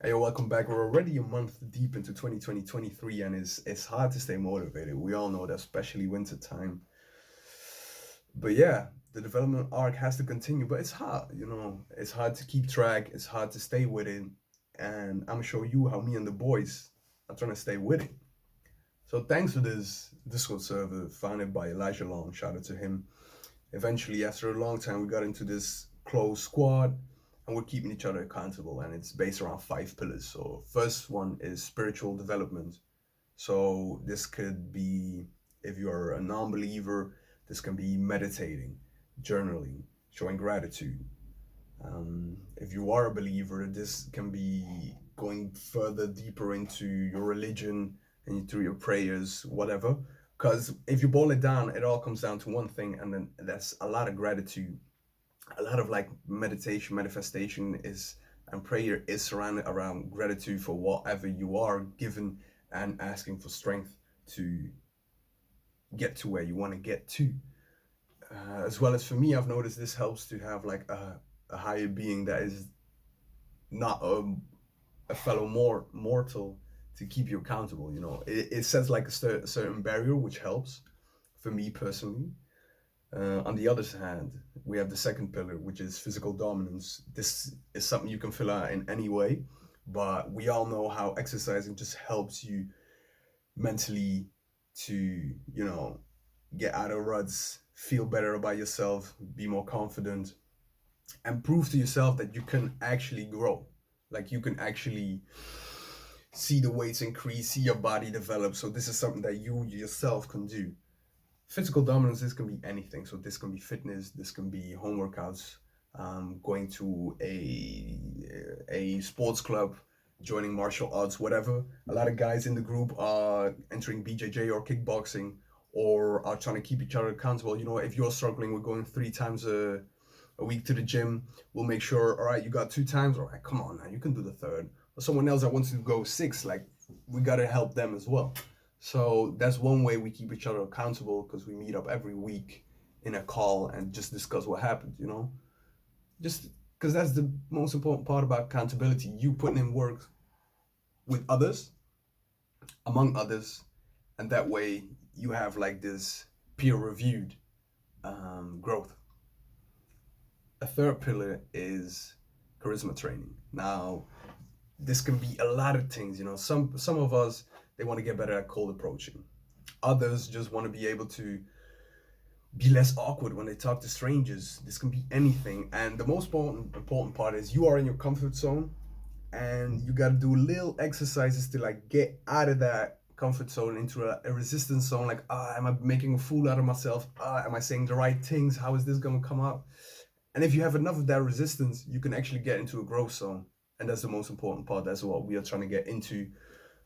Hey, welcome back. We're already a month deep into 2023, and it's hard to stay motivated. We all know that, especially winter time. But yeah, the development arc has to continue, but it's hard. It's hard to keep track, it's hard to stay with it. And I'm gonna show you how me and the boys are trying to stay with it. So thanks to this Discord server founded by Elijah Long, shout out to him. Eventually, after a long time, we got into this close squad and we're keeping each other accountable. And it's based around 5 pillars. So, first one is spiritual development. So, this could be if you're a non believer, this can be meditating, journaling, showing gratitude. If you are a believer, this can be going further deeper into your religion and through your prayers, whatever. Because if you boil it down, it all comes down to one thing, and then that's a lot of gratitude. A lot of like meditation, manifestation is and prayer is surrounded around gratitude for whatever you are given and asking for strength to get to where you want to get to. As well as for me, I've noticed this helps to have like a higher being that is not a fellow mortal to keep you accountable. It sets like a certain barrier, which helps for me personally. On the other hand, we have the second pillar, which is physical dominance. This is something you can fill out in any way, but we all know how exercising just helps you mentally to, get out of ruts, feel better about yourself, be more confident, and prove to yourself that you can actually grow. Like you can actually see the weights increase, see your body develop. So this is something that you yourself can do. Physical dominance, this can be anything. So this can be fitness, this can be home workouts, going to a sports club, joining martial arts, whatever. A lot of guys in the group are entering BJJ or kickboxing, or are trying to keep each other accountable. If you're struggling with going 3 times a week to the gym, we'll make sure, all right, you got 2 times, all right, come on now, you can do the third. Or someone else that wants to go 6, like, we got to help them as well. So that's one way we keep each other accountable, because we meet up every week in a call and just discuss what happened. Just because that's the most important part about accountability. You putting in work with others, among others, and that way you have like this peer reviewed growth. A third pillar is charisma training. Now, this can be a lot of things. Some of us, they want to get better at cold approaching. Others just want to be able to be less awkward when they talk to strangers. This can be anything. And the most important part is you are in your comfort zone, and you got to do little exercises to like get out of that comfort zone into a resistance zone. Like, am I making a fool out of myself? Am I saying the right things? How is this going to come up? And if you have enough of that resistance, you can actually get into a growth zone. And that's the most important part. That's what we are trying to get into.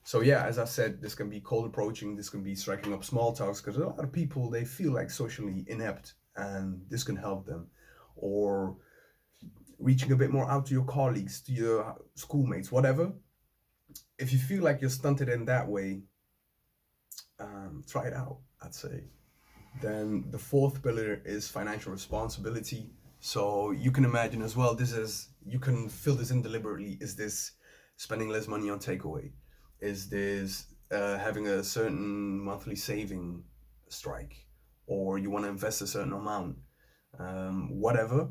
So yeah, as I said, this can be cold approaching, this can be striking up small talks, because a lot of people, they feel like socially inept, and this can help them. Or reaching a bit more out to your colleagues, to your schoolmates, whatever. If you feel like you're stunted in that way, try it out, I'd say. Then the fourth pillar is financial responsibility. So you can imagine as well, you can fill this in deliberately. Is this spending less money on takeaway? Is this having a certain monthly saving strike? Or you want to invest a certain amount? Whatever.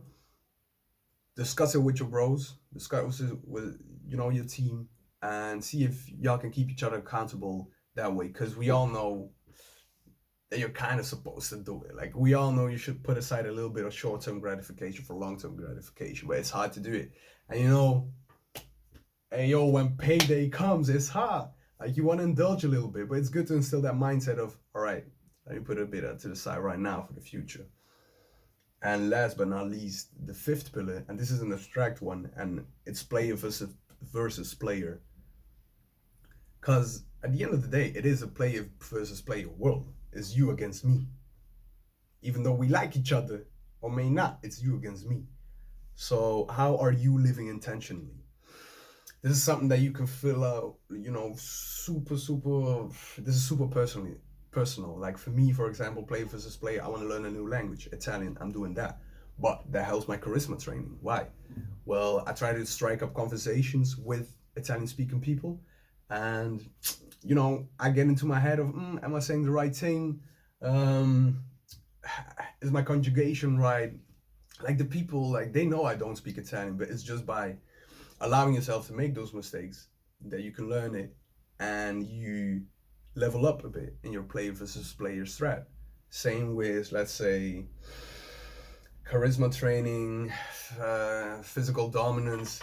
Discuss it with your bros, discuss it with your team, and see if y'all can keep each other accountable that way. Because we all know that you're kind of supposed to do it. Like, we all know you should put aside a little bit of short-term gratification for long-term gratification, but it's hard to do it. And hey yo, when payday comes, it's hard. Like, you want to indulge a little bit, but it's good to instill that mindset of, all right, let me put a bit to the side right now for the future. And last but not least, the fifth pillar, and this is an abstract one, and it's player versus player. Because at the end of the day, it is a player versus player world. It's you against me. Even though we like each other, or may not, it's you against me. So how are you living intentionally? This is something that you can fill out, super, this is super personal. Like for me, for example, player versus player, I want to learn a new language, Italian, I'm doing that. But that helps my charisma training. Why? Well, I try to strike up conversations with Italian speaking people. And, you know, I get into my head of, am I saying the right thing? Um, is my conjugation right? Like the people, like they know I don't speak Italian, but it's just by allowing yourself to make those mistakes that you can learn it and you level up a bit in your player versus player strat. Same with, let's say, charisma training, physical dominance.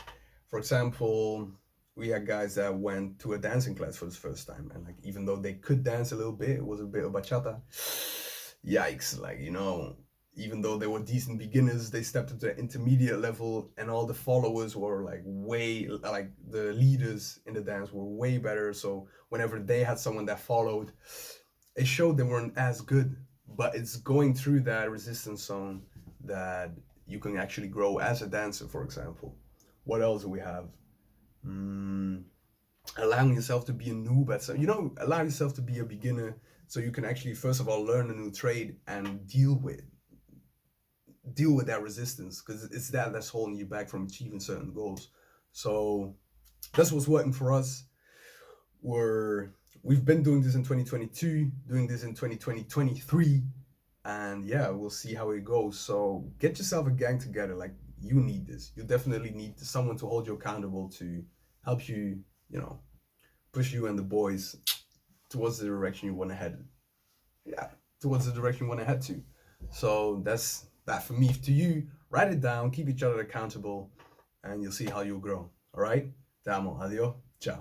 For example, we had guys that went to a dancing class for the first time, and like even though they could dance a little bit, it was a bit of bachata. Yikes! Like, you know, even though they were decent beginners, they stepped into the intermediate level, and all the followers were like way, like the leaders in the dance were way better. So whenever they had someone that followed, it showed they weren't as good. But it's going through that resistance zone that you can actually grow as a dancer, for example. What else do we have? Mm, allowing yourself to be a noob at some, you know, allow yourself to be a beginner so you can actually first of all learn a new trade and deal with that resistance, because it's that's holding you back from achieving certain goals. So that's what's working for us. We've been doing this in 2022, doing this in 2023, and yeah, we'll see how it goes. So get yourself a gang together. Like, you need this. You definitely need someone to hold you accountable, to help you, you know, push you and the boys towards the direction you want to head. Yeah, towards the direction you want to head to. So that's that for me to you. Write it down, keep each other accountable, and you'll see how you'll grow. All right? Te amo. Adiós.